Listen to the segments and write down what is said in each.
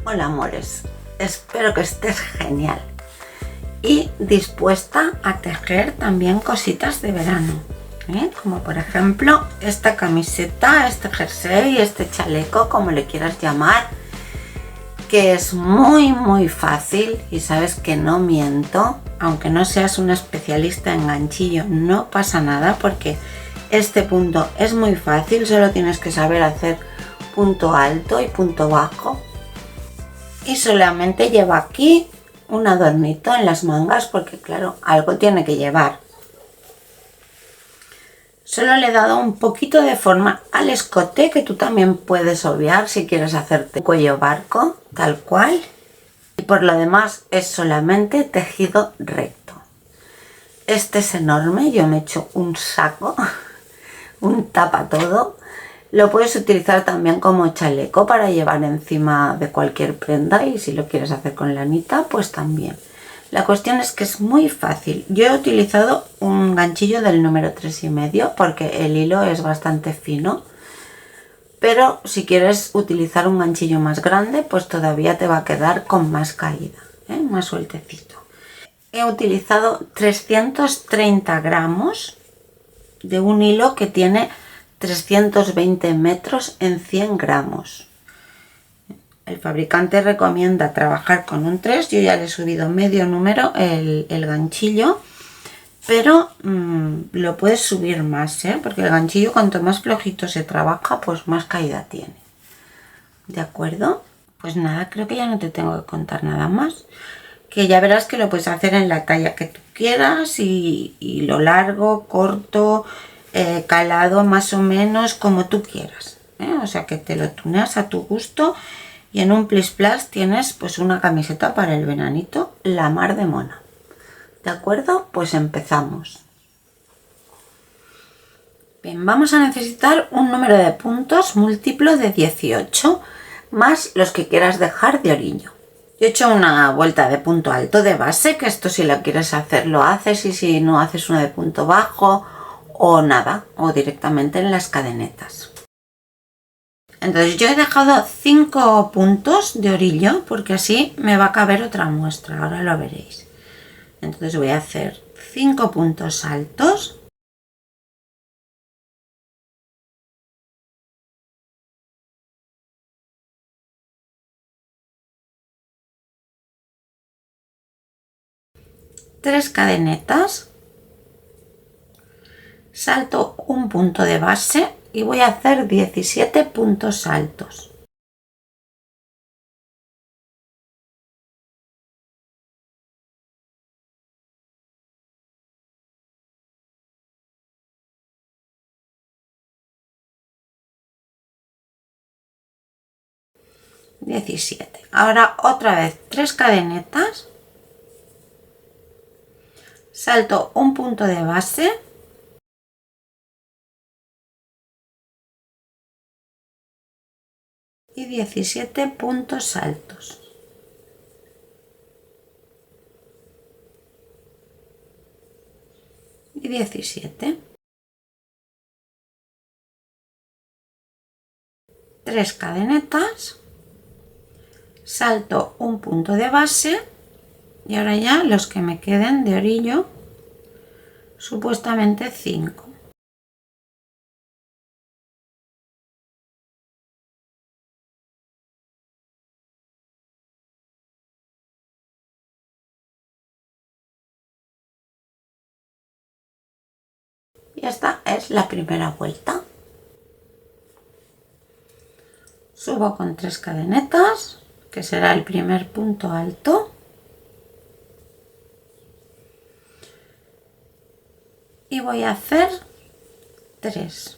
Hola amores, espero que estés genial y dispuesta a tejer también cositas de verano, como por ejemplo esta camiseta, este jersey, este chaleco, como le quieras llamar, que es muy fácil y sabes que no miento. Aunque no seas un especialista en ganchillo, no pasa nada porque este punto es muy fácil, solo tienes que saber hacer punto alto y punto bajo. Y solamente lleva aquí un adornito en las mangas porque claro, algo tiene que llevar. Solo le he dado un poquito de forma al escote, que tú también puedes obviar si quieres hacerte cuello barco, tal cual. Y por lo demás es solamente tejido recto. Este es enorme, yo me he hecho un saco, un tapa todo. Lo puedes utilizar también como chaleco para llevar encima de cualquier prenda, y si lo quieres hacer con lanita, pues también. La cuestión es que es muy fácil. Yo he utilizado un ganchillo del número 3,5 porque el hilo es bastante fino. Pero si quieres utilizar un ganchillo más grande, pues todavía te va a quedar con más caída, más sueltecito. He utilizado 330 gramos de un hilo que tiene 320 metros en 100 gramos. El fabricante recomienda trabajar con un 3, yo ya le he subido medio número el ganchillo, pero lo puedes subir más, porque el ganchillo cuanto más flojito se trabaja, pues más caída tiene. ¿De acuerdo? Pues nada, creo que ya no te tengo que contar nada más, que ya verás que lo puedes hacer en la talla que tú quieras y lo largo, corto, calado más o menos como tú quieras, o sea que te lo tuneas a tu gusto y en un plis plas tienes pues una camiseta para el veranito, la mar de mona. ¿De acuerdo? Pues empezamos. Bien, vamos a necesitar un número de puntos múltiplo de 18 más los que quieras dejar de orillo. Yo he hecho una vuelta de punto alto de base, que esto si lo quieres hacer lo haces, y si no haces una de punto bajo o nada, o directamente en las cadenetas. Entonces yo he dejado 5 puntos de orillo porque así me va a caber otra muestra, ahora lo veréis. Entonces voy a hacer 5 puntos altos. Tres cadenetas, salto un punto de base y voy a hacer 17 puntos altos. Ahora otra vez 3 cadenetas, salto un punto de base y 17 puntos altos. Y 17. 3 cadenetas, salto un punto de base y ahora ya los que me queden de orillo, supuestamente 5. Y esta es la primera vuelta. Subo con 3 cadenetas, que será el primer punto alto. Y voy a hacer 3.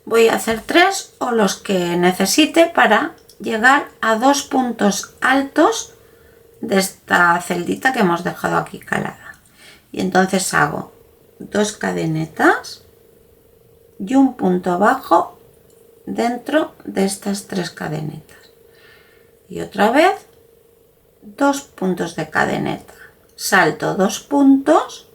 Voy a hacer 3 o los que necesite para llegar a 2 puntos altos de esta celdita que hemos dejado aquí calada. Y entonces hago 2 cadenetas y un punto bajo dentro de estas 3 cadenetas. Y otra vez 2 puntos de cadeneta. Salto 2 puntos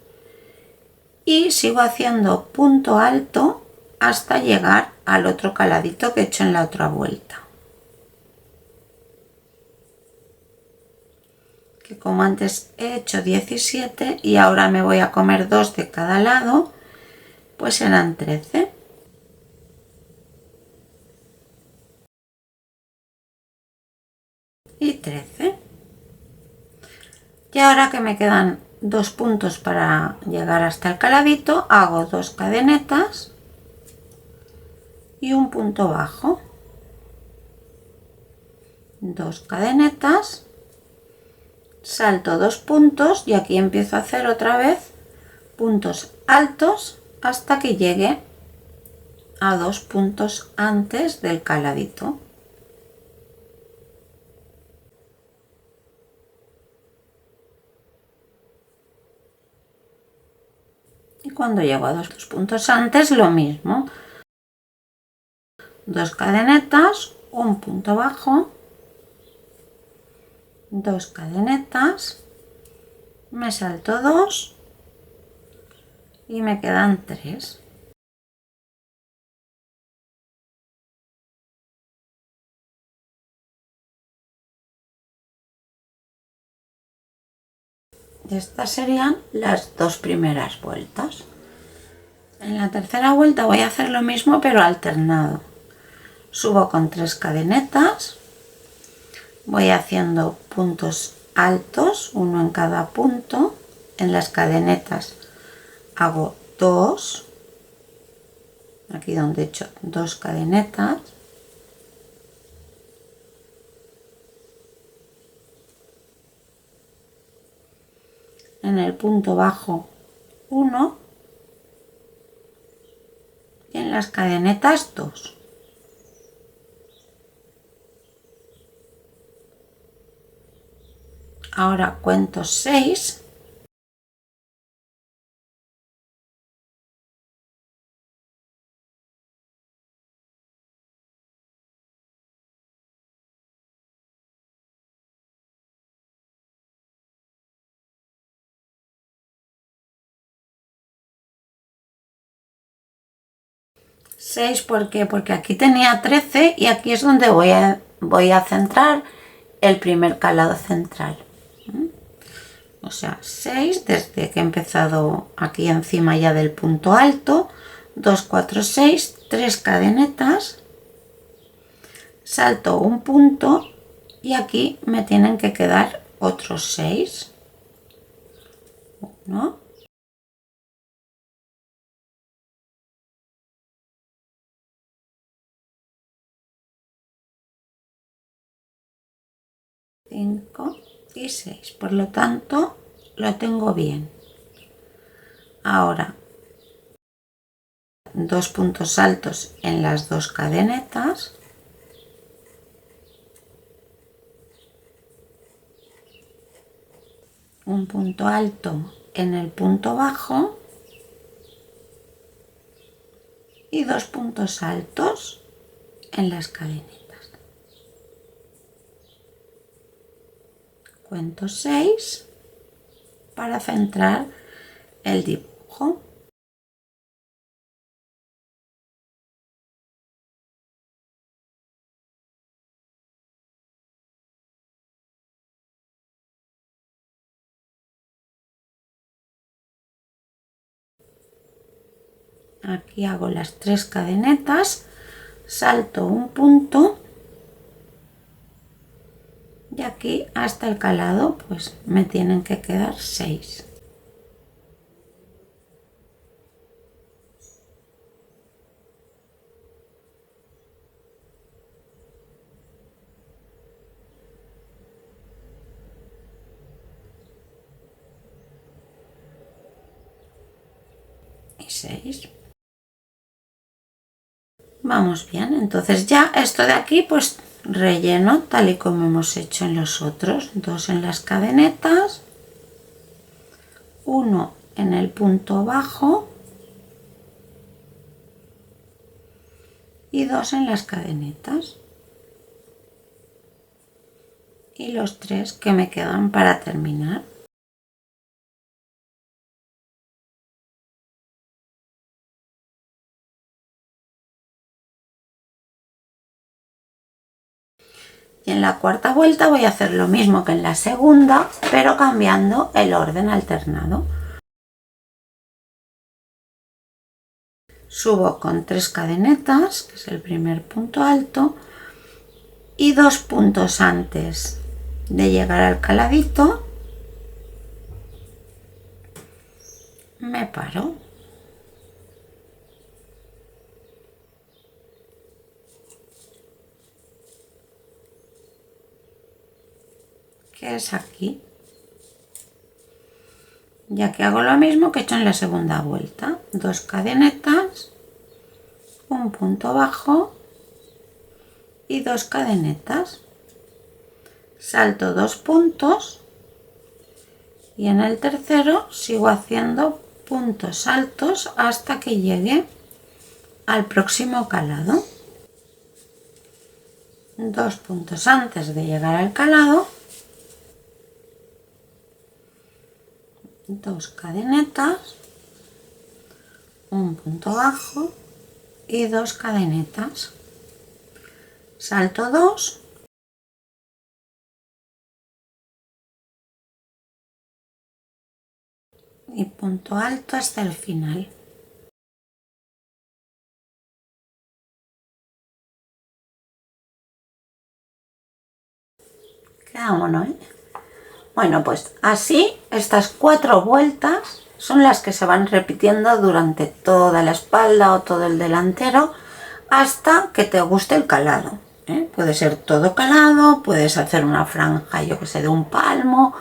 y sigo haciendo punto alto hasta llegar al otro caladito que he hecho en la otra vuelta, que como antes he hecho 17 y ahora me voy a comer 2 de cada lado, pues serán 13. Y 13. Y ahora que me quedan 2 puntos para llegar hasta el caladito, hago 2 cadenetas y un punto bajo, 2 cadenetas, salto 2 puntos y aquí empiezo a hacer otra vez puntos altos hasta que llegue a 2 puntos antes del caladito. Y cuando llego a 2 puntos antes, lo mismo, 2 cadenetas, un punto bajo, 2 cadenetas, me salto 2 y me quedan 3. Estas serían las 2 primeras vueltas. En la tercera vuelta voy a hacer lo mismo pero alternado. Subo con 3 cadenetas, voy haciendo puntos altos, uno en cada punto. En las cadenetas hago 2, aquí donde he hecho 2 cadenetas, en el punto bajo 1 y en las cadenetas 2. Ahora cuento 6 . ¿Por qué? Porque aquí tenía 13 y aquí es donde voy a centrar el primer calado central. O sea, 6 desde que he empezado aquí encima ya del punto alto, 2, 4, 6, 3 cadenetas, salto un punto y aquí me tienen que quedar otros 6. 1, 5 y 6. Por lo tanto, lo tengo bien. Ahora, 2 puntos altos en las 2 cadenetas, un punto alto en el punto bajo y 2 puntos altos en las cadenetas. Cuento 6 para centrar el dibujo. Aquí hago las 3 cadenetas, salto un punto y aquí hasta el calado pues me tienen que quedar 6. Y 6. Vamos bien, entonces ya esto de aquí pues relleno tal y como hemos hecho en los otros. 2 en las cadenetas, 1 en el punto bajo y 2 en las cadenetas. Y los 3 que me quedan para terminar. Y en la cuarta vuelta voy a hacer lo mismo que en la segunda, pero cambiando el orden alternado. Subo con 3 cadenetas, que es el primer punto alto, y 2 puntos antes de llegar al caladito me paro. Que es aquí. Ya que hago lo mismo que he hecho en la segunda vuelta. 2 cadenetas, un punto bajo y 2 cadenetas. Salto 2 puntos y en el tercero sigo haciendo puntos altos hasta que llegue al próximo calado. 2 puntos antes de llegar al calado, 2 cadenetas, un punto bajo y 2 cadenetas. Salto 2 y punto alto hasta el final. Quedámonos, ¿eh? Bueno, pues así estas 4 vueltas son las que se van repitiendo durante toda la espalda o todo el delantero hasta que te guste el calado, ¿eh? Puede ser todo calado, puedes hacer una franja, yo que sé, de un palmo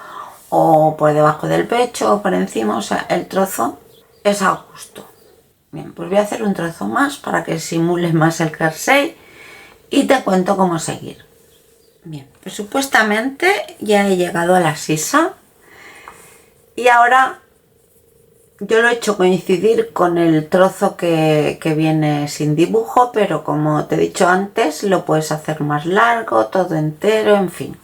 o por debajo del pecho o por encima, o sea, el trozo es a gusto. Bien, pues voy a hacer un trozo más para que simule más el jersey y te cuento cómo seguir. Bien, pues supuestamente ya he llegado a la sisa y ahora yo lo he hecho coincidir con el trozo que viene sin dibujo, pero como te he dicho antes, lo puedes hacer más largo, todo entero, en fin.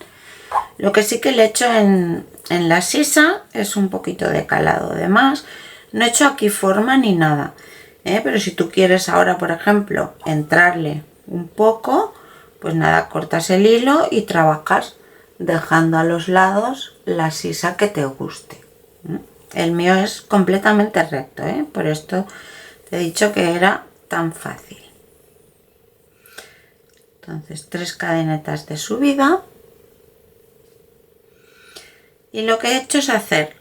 Lo que sí que le he hecho en la sisa es un poquito de calado de más. No he hecho aquí forma ni nada, pero si tú quieres ahora, por ejemplo, entrarle un poco, pues nada, cortas el hilo y trabajas dejando a los lados la sisa que te guste. El mío es completamente recto, por esto te he dicho que era tan fácil. Entonces 3 cadenetas de subida y lo que he hecho es hacer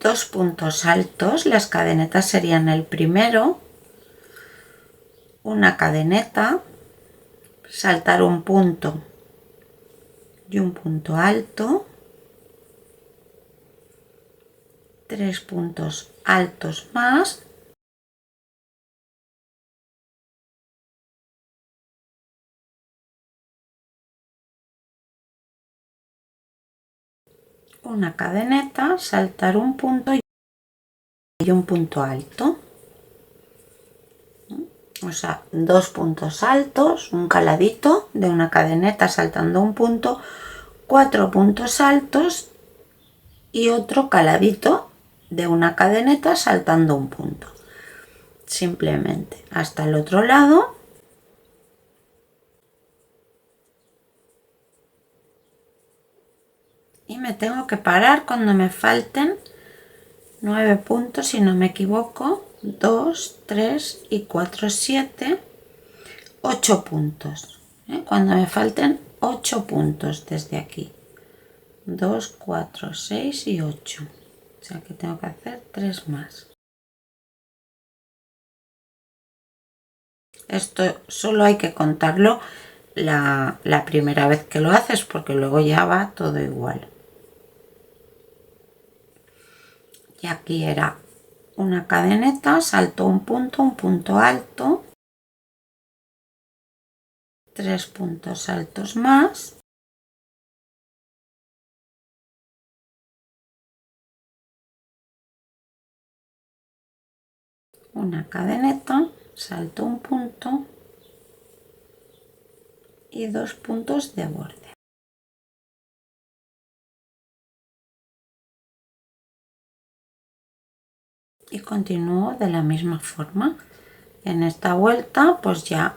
2 puntos altos. Las cadenetas serían el primero, una cadeneta, saltar un punto y un punto alto, 3 puntos altos más, una cadeneta, saltar un punto y un punto alto. O sea, 2 puntos altos, un caladito de una cadeneta saltando un punto, 4 puntos altos y otro caladito de una cadeneta saltando un punto. Simplemente hasta el otro lado. Y me tengo que parar cuando me falten 9 puntos, si no me equivoco. 2, 3 y 4, 7, 8 puntos. Cuando me falten 8 puntos desde aquí. 2, 4, 6 y 8. O sea que tengo que hacer 3 más. Esto solo hay que contarlo la primera vez que lo haces, porque luego ya va todo igual. Y aquí era una cadeneta, salto un punto alto, 3 puntos altos más, una cadeneta, salto un punto y 2 puntos de borde. Y continúo de la misma forma. En esta vuelta pues ya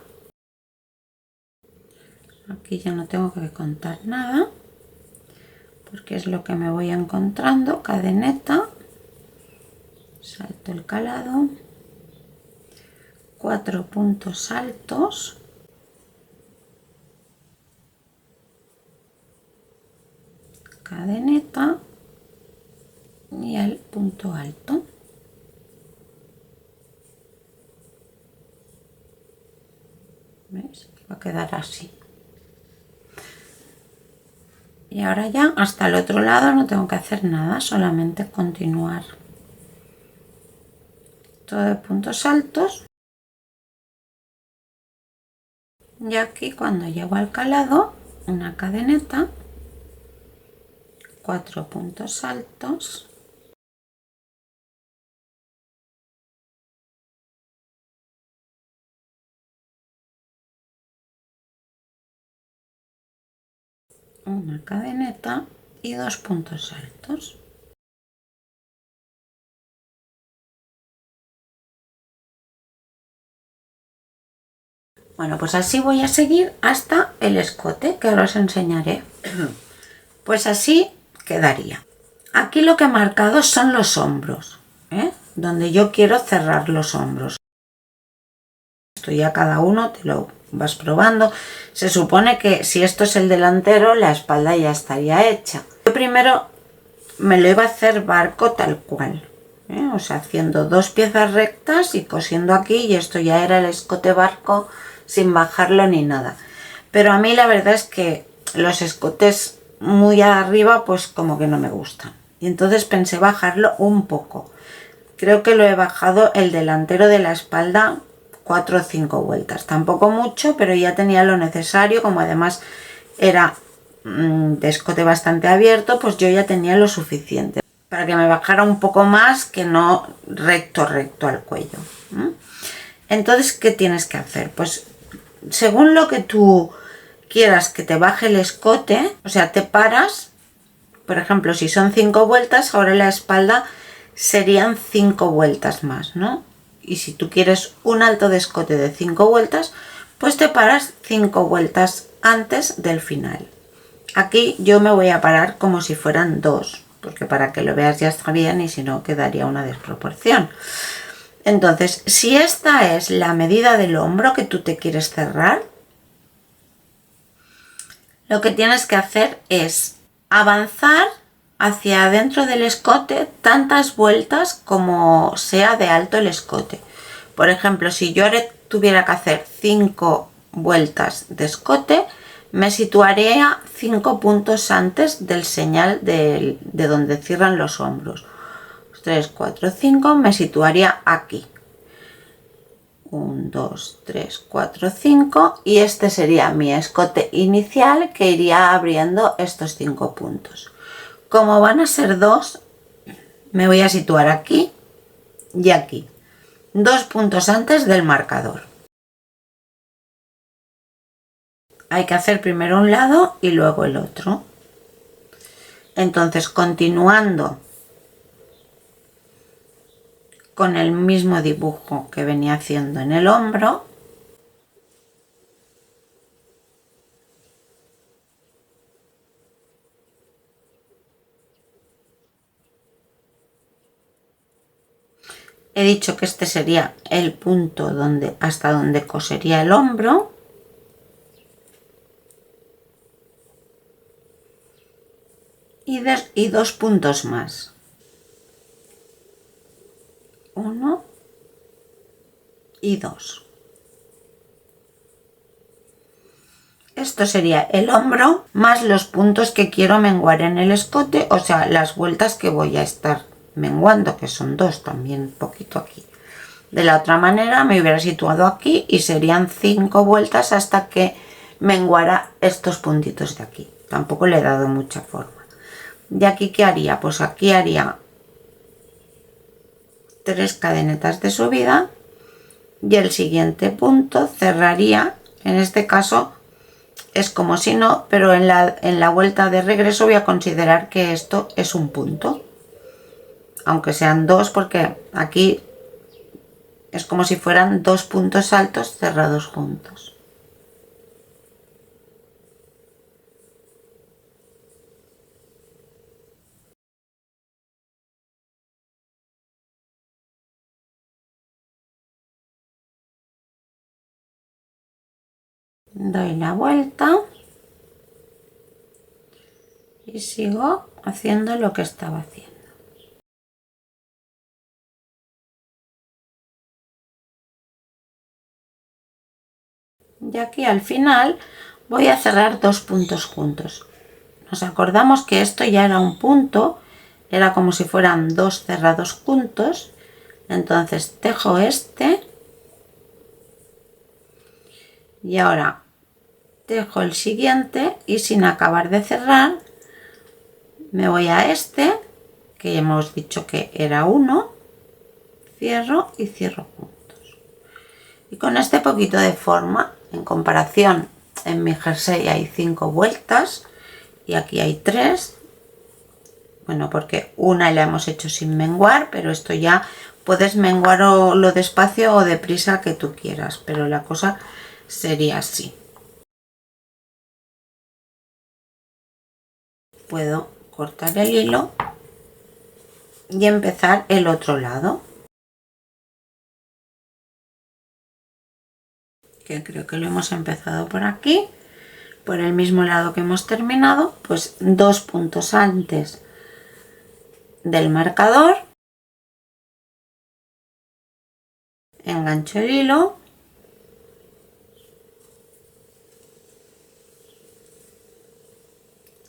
Aquí ya no tengo que contar nada, porque es lo que me voy encontrando. Cadeneta, salto el calado, 4 puntos altos, cadeneta y el punto alto. ¿Veis? Va a quedar así. Y ahora ya hasta el otro lado no tengo que hacer nada, solamente continuar todo de puntos altos. Y aquí cuando llego al calado, una cadeneta, 4 puntos altos, una cadeneta y 2 puntos altos. Bueno, pues así voy a seguir hasta el escote, que ahora os enseñaré. Pues así quedaría. Aquí lo que he marcado son los hombros, donde yo quiero cerrar los hombros. Esto ya cada uno te lo vas probando. Se supone que si esto es el delantero, la espalda ya estaría hecha. Yo primero me lo iba a hacer barco tal cual, o sea, haciendo 2 piezas rectas y cosiendo aquí, y esto ya era el escote barco sin bajarlo ni nada. Pero a mí la verdad es que los escotes muy arriba pues como que no me gustan, y entonces pensé bajarlo un poco. Creo que lo he bajado el delantero de la espalda 4 o 5 vueltas, tampoco mucho, pero ya tenía lo necesario. Como además era de escote bastante abierto, pues yo ya tenía lo suficiente para que me bajara un poco más, que no recto al cuello. Entonces, ¿qué tienes que hacer? Pues según lo que tú quieras que te baje el escote, o sea, te paras. Por ejemplo, si son 5 vueltas, ahora la espalda serían 5 vueltas más, ¿no? Y si tú quieres un alto de escote de 5 vueltas, pues te paras 5 vueltas antes del final. Aquí yo me voy a parar como si fueran 2, porque para que lo veas ya está bien, y si no quedaría una desproporción. Entonces, si esta es la medida del hombro que tú te quieres cerrar, lo que tienes que hacer es avanzar hacia adentro del escote tantas vueltas como sea de alto el escote. Por ejemplo, si yo tuviera que hacer 5 vueltas de escote, me situaría 5 puntos antes del señal de donde cierran los hombros. 3, 4, 5, me situaría aquí. 1, 2, 3, 4, 5, y este sería mi escote inicial, que iría abriendo estos 5 puntos. Como van a ser 2, me voy a situar aquí y aquí, 2 puntos antes del marcador. Hay que hacer primero un lado y luego el otro. Entonces, continuando con el mismo dibujo que venía haciendo en el hombro, he dicho que este sería el punto hasta donde cosería el hombro. Y 2 puntos más. 1 y 2. Esto sería el hombro más los puntos que quiero menguar en el escote, o sea, las vueltas que voy a estar menguando, que son 2, también un poquito aquí. De la otra manera me hubiera situado aquí y serían 5 vueltas hasta que menguara estos puntitos de aquí. Tampoco le he dado mucha forma. ¿Y aquí qué haría? Pues aquí haría 3 cadenetas de subida y el siguiente punto cerraría. En este caso es como si no, pero en la vuelta de regreso voy a considerar que esto es un punto, aunque sean 2, porque aquí es como si fueran 2 puntos altos cerrados juntos. doy la vuelta y sigo haciendo lo que estaba haciendo. Y aquí al final voy a cerrar dos puntos juntos. Nos acordamos que esto ya era un punto, era como si fueran dos cerrados juntos. Entonces tejo este y ahora tejo el siguiente y sin acabar de cerrar me voy a este, que ya hemos dicho que era uno, cierro y cierro juntos. Y con este poquito de forma, en comparación, en mi jersey hay 5 vueltas y aquí hay 3. Bueno, porque una la hemos hecho sin menguar, pero esto ya puedes menguar o lo despacio o deprisa que tú quieras, pero la cosa sería así. Puedo cortar el hilo y empezar el otro lado, que creo que lo hemos empezado por aquí, por el mismo lado que hemos terminado, pues 2 puntos antes del marcador, engancho el hilo,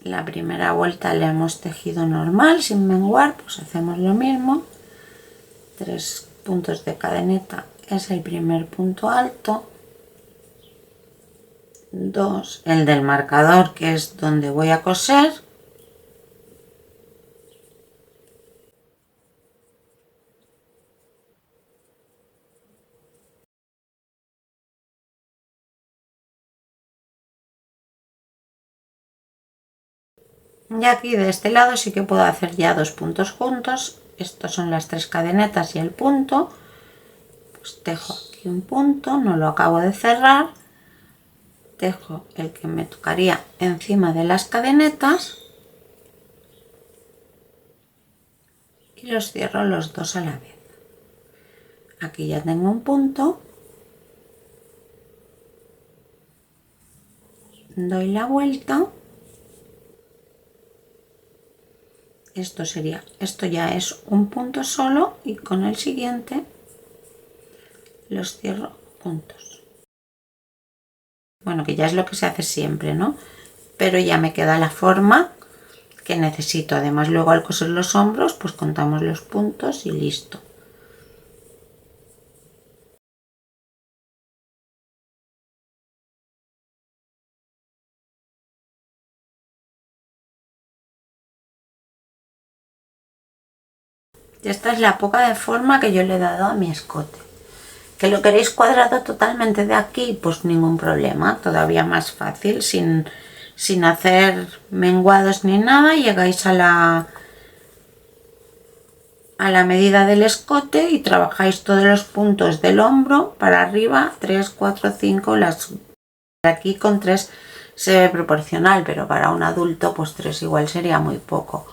la primera vuelta la hemos tejido normal sin menguar, pues hacemos lo mismo, 3 puntos de cadeneta es el primer punto alto, 2 el del marcador, que es donde voy a coser, y aquí de este lado sí que puedo hacer ya 2 puntos juntos. Estos son las 3 cadenetas y el punto, pues tejo aquí un punto, no lo acabo de cerrar, tejo el que me tocaría encima de las cadenetas y los cierro los dos a la vez. Aquí ya tengo un punto, doy la vuelta, esto ya es un punto solo y con el siguiente los cierro juntos. Bueno, que ya es lo que se hace siempre, ¿no? Pero ya me queda la forma que necesito. Además, luego al coser los hombros, pues contamos los puntos y listo. Y esta es la poca de forma que yo le he dado a mi escote. ¿Que lo queréis cuadrado totalmente de aquí? Pues ningún problema, todavía más fácil, sin hacer menguados ni nada, llegáis a la medida del escote y trabajáis todos los puntos del hombro para arriba, 3, 4, 5, las aquí con 3 se ve proporcional, pero para un adulto pues 3 igual sería muy poco.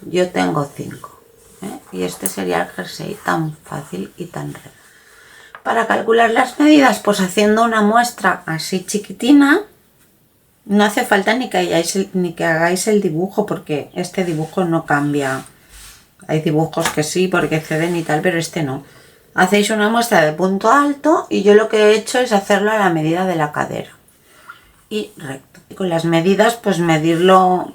Yo tengo 5, ¿eh? Y este sería el jersey tan fácil y tan redondo. Para calcular las medidas, pues haciendo una muestra así chiquitina, no hace falta ni que hagáis el dibujo, porque este dibujo no cambia. Hay dibujos que sí, porque exceden y tal, pero este no. Hacéis una muestra de punto alto y yo lo que he hecho es hacerlo a la medida de la cadera. Y recto. Y con las medidas, pues medirlo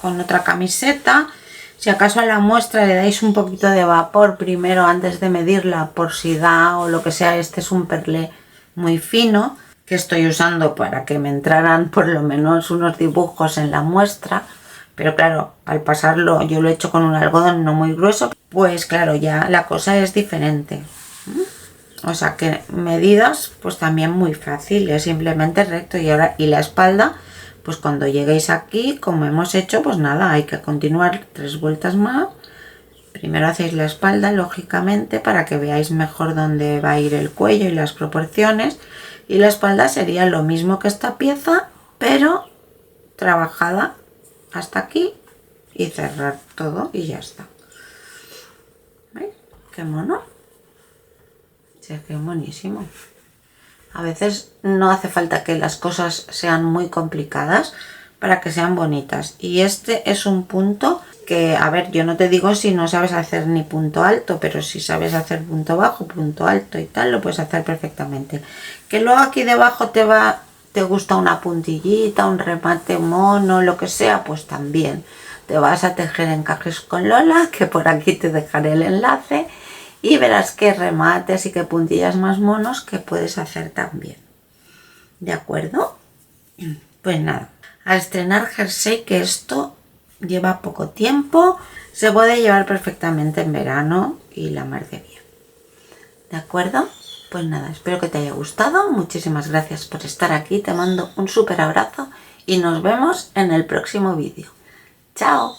con otra camiseta. Si acaso a la muestra le dais un poquito de vapor primero antes de medirla, por si da o lo que sea. Este es un perlé muy fino que estoy usando para que me entraran por lo menos unos dibujos en la muestra. Pero claro, al pasarlo, yo lo he hecho con un algodón no muy grueso, pues claro, ya la cosa es diferente. O sea que medidas, pues también muy fácil, es simplemente recto. Y la espalda, pues cuando lleguéis aquí, como hemos hecho, pues nada, hay que continuar 3 vueltas más. Primero hacéis la espalda, lógicamente, para que veáis mejor dónde va a ir el cuello y las proporciones. Y la espalda sería lo mismo que esta pieza, pero trabajada hasta aquí y cerrar todo y ya está. ¿Veis? Qué mono. Sí, es que es buenísimo. A veces no hace falta que las cosas sean muy complicadas para que sean bonitas. Y este es un punto que, a ver, yo no te digo si no sabes hacer ni punto alto, pero si sabes hacer punto bajo, punto alto y tal, lo puedes hacer perfectamente. Que luego aquí debajo te gusta una puntillita, un remate mono, lo que sea, pues también. Te vas a tejer encajes con Lola, que por aquí te dejaré el enlace, y verás qué remates y qué puntillas más monos que puedes hacer también. ¿De acuerdo? Pues nada, a estrenar jersey, que esto lleva poco tiempo, se puede llevar perfectamente en verano y la mar de bien. ¿De acuerdo? Pues nada, espero que te haya gustado. Muchísimas gracias por estar aquí. Te mando un súper abrazo y nos vemos en el próximo vídeo. ¡Chao!